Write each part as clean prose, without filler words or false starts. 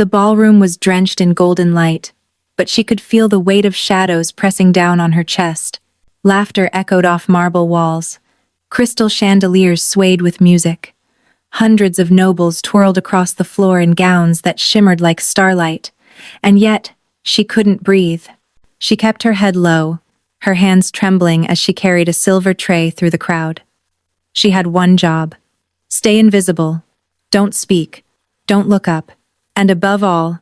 The ballroom was drenched in golden light, but she could feel the weight of shadows pressing down on her chest. Laughter echoed off marble walls. Crystal chandeliers swayed with music. Hundreds of nobles twirled across the floor in gowns that shimmered like starlight. And yet, she couldn't breathe. She kept her head low, her hands trembling as she carried a silver tray through the crowd. She had one job. Stay invisible. Don't speak. Don't look up. And above all,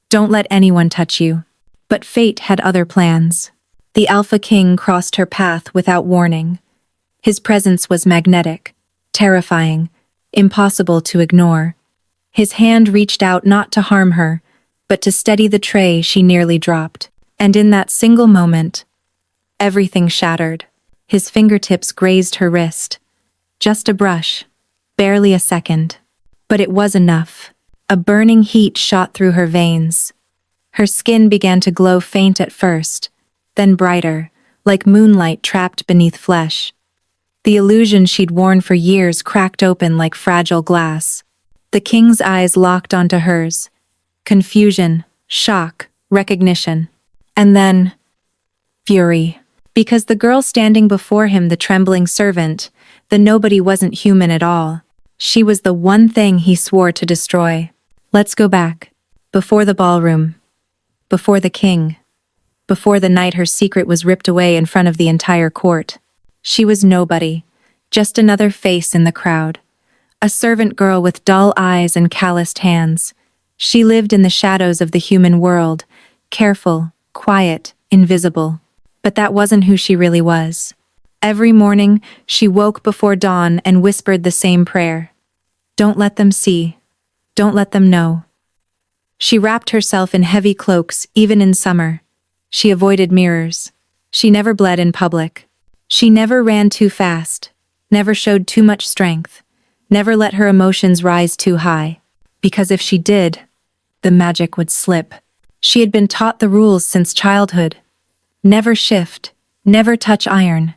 don't let anyone touch you. But fate had other plans. The Alpha King crossed her path without warning. His presence was magnetic, terrifying, impossible to ignore. His hand reached out not to harm her, but to steady the tray she nearly dropped. And in that single moment, everything shattered. His fingertips grazed her wrist. Just a brush, barely a second. But it was enough. A burning heat shot through her veins. Her skin began to glow faint at first, then brighter, like moonlight trapped beneath flesh. The illusion she'd worn for years cracked open like fragile glass. The king's eyes locked onto hers. Confusion, shock, recognition. And then, fury. Because the girl standing before him, the trembling servant, the nobody wasn't human at all. She was the one thing he swore to destroy. Let's go back. Before the ballroom. Before the king. Before the night her secret was ripped away in front of the entire court. She was nobody, just another face in the crowd. A servant girl with dull eyes and calloused hands. She lived in the shadows of the human world, careful, quiet, invisible. But that wasn't who she really was. Every morning, she woke before dawn and whispered the same prayer. Don't let them see. Don't let them know. She wrapped herself in heavy cloaks, even in summer. She avoided mirrors. She never bled in public. She never ran too fast, never showed too much strength, never let her emotions rise too high. Because if she did, the magic would slip. She had been taught the rules since childhood. Never shift, never touch iron,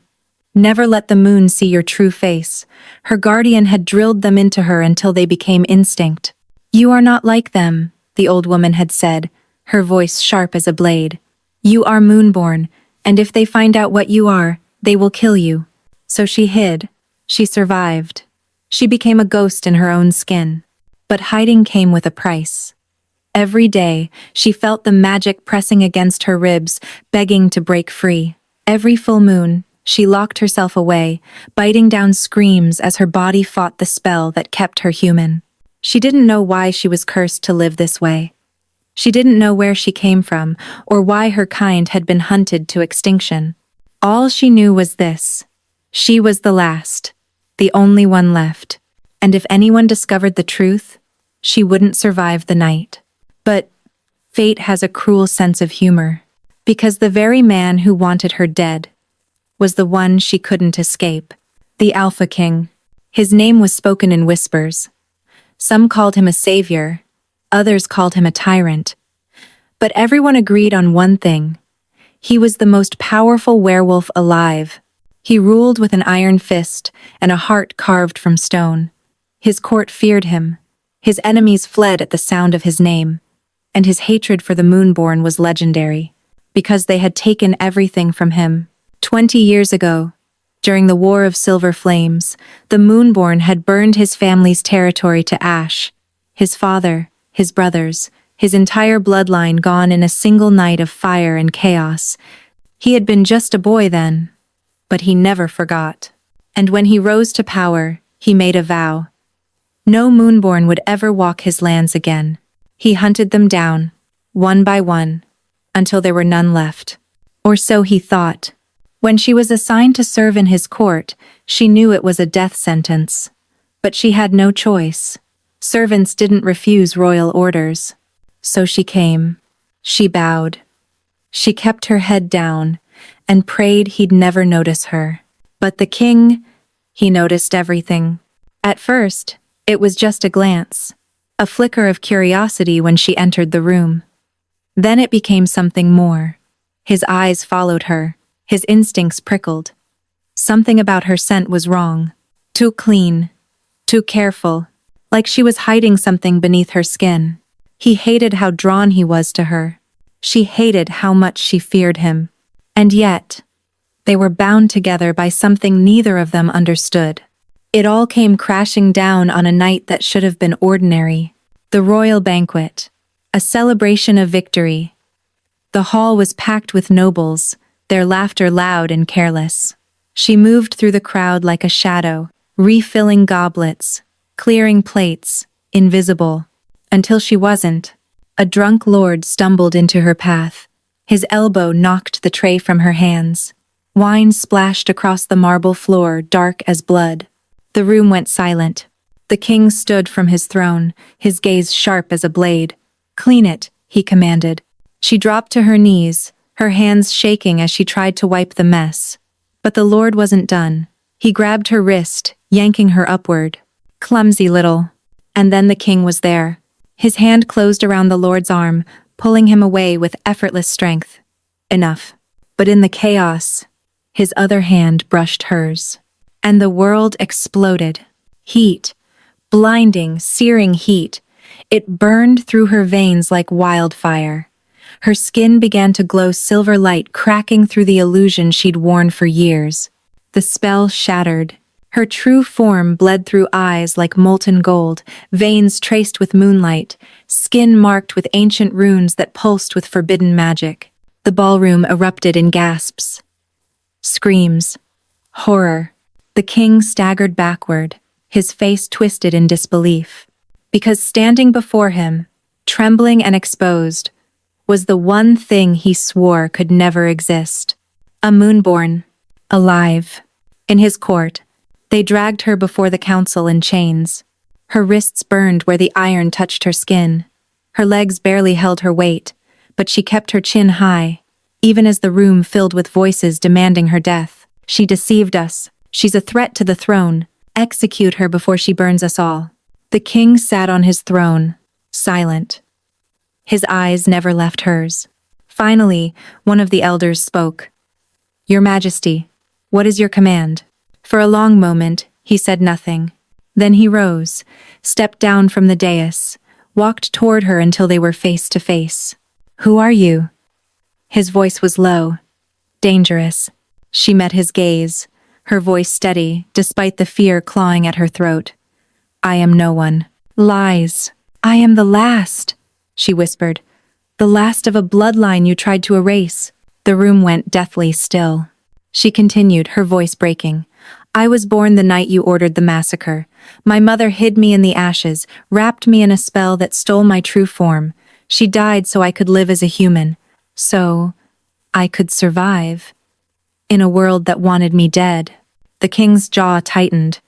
never let the moon see your true face. Her guardian had drilled them into her until they became instinct. You are not like them, the old woman had said, her voice sharp as a blade. You are moonborn, and if they find out what you are, they will kill you. So she hid. She survived. She became a ghost in her own skin. But hiding came with a price. Every day, she felt the magic pressing against her ribs, begging to break free. Every full moon, she locked herself away, biting down screams as her body fought the spell that kept her human. She didn't know why she was cursed to live this way. She didn't know where she came from, or why her kind had been hunted to extinction. All she knew was this. She was the last, the only one left. And if anyone discovered the truth, she wouldn't survive the night. But fate has a cruel sense of humor, because the very man who wanted her dead was the one she couldn't escape. The Alpha King. His name was spoken in whispers. Some called him a savior, others called him a tyrant. But everyone agreed on one thing. He was the most powerful werewolf alive. He ruled with an iron fist and a heart carved from stone. His court feared him. His enemies fled at the sound of his name. And his hatred for the Moonborn was legendary, because they had taken everything from him. 20 years ago, during the War of Silver Flames, the Moonborn had burned his family's territory to ash. His father, his brothers, his entire bloodline gone in a single night of fire and chaos. He had been just a boy then, but he never forgot. And when he rose to power, he made a vow. No Moonborn would ever walk his lands again. He hunted them down, one by one, until there were none left. Or so he thought. When she was assigned to serve in his court, she knew it was a death sentence. But she had no choice. Servants didn't refuse royal orders. So she came. She bowed. She kept her head down and prayed he'd never notice her. But the king, he noticed everything. At first, it was just a glance, a flicker of curiosity when she entered the room. Then it became something more. His eyes followed her, his instincts prickled. Something about her scent was wrong. Too clean, too careful, like she was hiding something beneath her skin. He hated how drawn he was to her. She hated how much she feared him. And yet, they were bound together by something neither of them understood. It all came crashing down on a night that should have been ordinary. The royal banquet. A celebration of victory. The hall was packed with nobles, their laughter loud and careless. She moved through the crowd like a shadow, refilling goblets, clearing plates, invisible. Until she wasn't. A drunk lord stumbled into her path. His elbow knocked the tray from her hands. Wine splashed across the marble floor, dark as blood. The room went silent. The king stood from his throne, his gaze sharp as a blade. "Clean it," he commanded. She dropped to her knees, her hands shaking as she tried to wipe the mess. But the lord wasn't done. He grabbed her wrist, yanking her upward. Clumsy little. And then the king was there. His hand closed around the lord's arm, pulling him away with effortless strength. Enough. But in the chaos, his other hand brushed hers. And the world exploded. Heat. Blinding, searing heat. It burned through her veins like wildfire. Her skin began to glow silver light, cracking through the illusion she'd worn for years. The spell shattered. Her true form bled through eyes like molten gold, veins traced with moonlight, skin marked with ancient runes that pulsed with forbidden magic. The ballroom erupted in gasps. Screams. Horror. The king staggered backward, his face twisted in disbelief. Because standing before him, trembling and exposed, was the one thing he swore could never exist. A moonborn. Alive. In his court. They dragged her before the council in chains. Her wrists burned where the iron touched her skin. Her legs barely held her weight, but she kept her chin high, even as the room filled with voices demanding her death. She deceived us. She's a threat to the throne. Execute her before she burns us all. The king sat on his throne, silent. His eyes never left hers. Finally, one of the elders spoke. "Your Majesty, what is your command?" For a long moment, he said nothing. Then he rose, stepped down from the dais, walked toward her until they were face to face. "Who are you?" His voice was low, dangerous. She met his gaze, her voice steady, despite the fear clawing at her throat. "I am no one." "Lies. I am the last," she whispered. "The last of a bloodline you tried to erase." The room went deathly still. She continued, her voice breaking. "I was born the night you ordered the massacre. My mother hid me in the ashes, wrapped me in a spell that stole my true form. She died so I could live as a human. So I could survive. In a world that wanted me dead." The king's jaw tightened.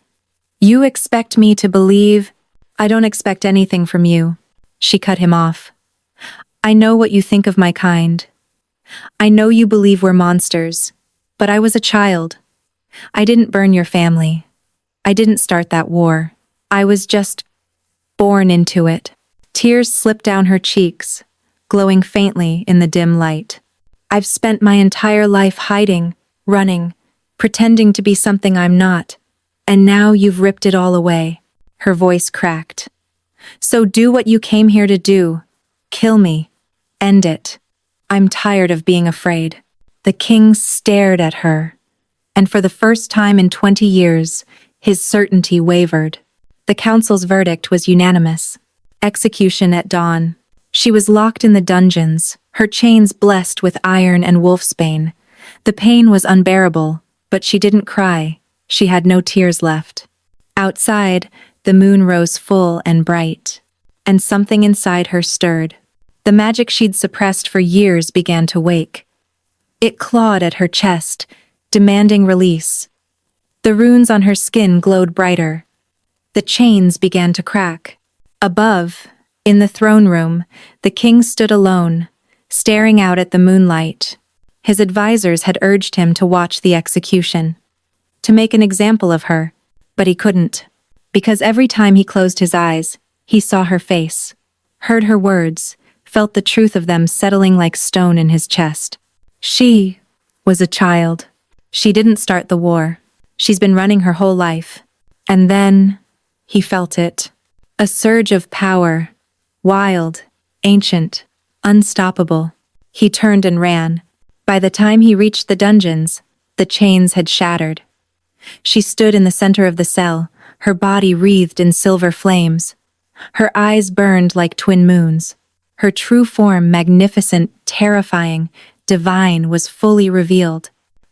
"You expect me to believe?" "I don't expect anything from you." She cut him off. "I know what you think of my kind. I know you believe we're monsters. But I was a child. I didn't burn your family. I didn't start that war. I was just born into it." Tears slipped down her cheeks, glowing faintly in the dim light. "I've spent my entire life hiding, running, pretending to be something I'm not. And now you've ripped it all away." Her voice cracked. "So do what you came here to do. Kill me. End it. I'm tired of being afraid." The king stared at her. And for the first time in 20 years, his certainty wavered. The council's verdict was unanimous. Execution at dawn. She was locked in the dungeons, her chains blessed with iron and wolfsbane. The pain was unbearable, but she didn't cry. She had no tears left. Outside, the moon rose full and bright. And something inside her stirred. The magic she'd suppressed for years began to wake. It clawed at her chest, demanding release. The runes on her skin glowed brighter. The chains began to crack. Above, in the throne room, the king stood alone, staring out at the moonlight. His advisors had urged him to watch the execution, to make an example of her, but he couldn't, because every time he closed his eyes, he saw her face, heard her words, felt the truth of them settling like stone in his chest. She was a child. She didn't start the war. She's been running her whole life. And then, he felt it. A surge of power. Wild, ancient, unstoppable. He turned and ran. By the time he reached the dungeons, the chains had shattered. She stood in the center of the cell, her body wreathed in silver flames. Her eyes burned like twin moons. Her true form, magnificent, terrifying, divine, was fully revealed.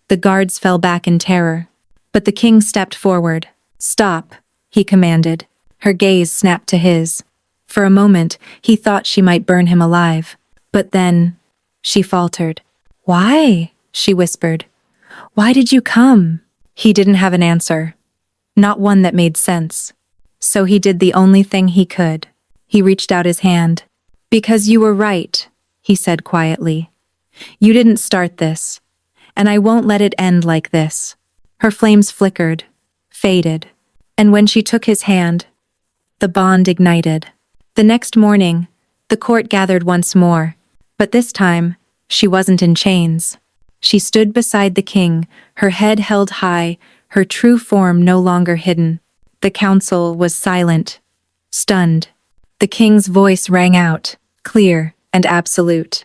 The guards fell back in terror. But the king stepped forward. "Stop," he commanded. Her gaze snapped to his. For a moment, he thought she might burn him alive. But then, she faltered. "Why?" she whispered. "Why did you come?" He didn't have an answer. Not one that made sense. So he did the only thing he could. He reached out his hand. "Because you were right," he said quietly. "You didn't start this, and I won't let it end like this." Her flames flickered, faded, and when she took his hand, the bond ignited. The next morning, the court gathered once more, but this time, she wasn't in chains. She stood beside the king, her head held high, her true form no longer hidden. The council was silent, stunned. The king's voice rang out, clear and absolute.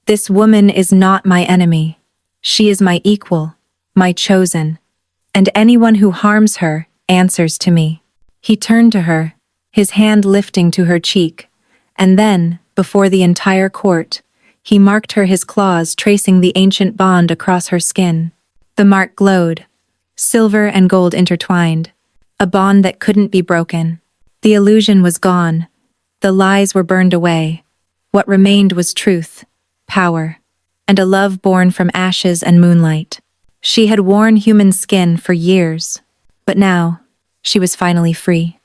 "This woman is not my enemy. She is my equal, my chosen, and anyone who harms her answers to me." He turned to her, his hand lifting to her cheek, and then, before the entire court, he marked her his claws, tracing the ancient bond across her skin. The mark glowed, silver and gold intertwined, a bond that couldn't be broken. The illusion was gone. The lies were burned away. What remained was truth, power, and a love born from ashes and moonlight. She had worn human skin for years, but now she was finally free.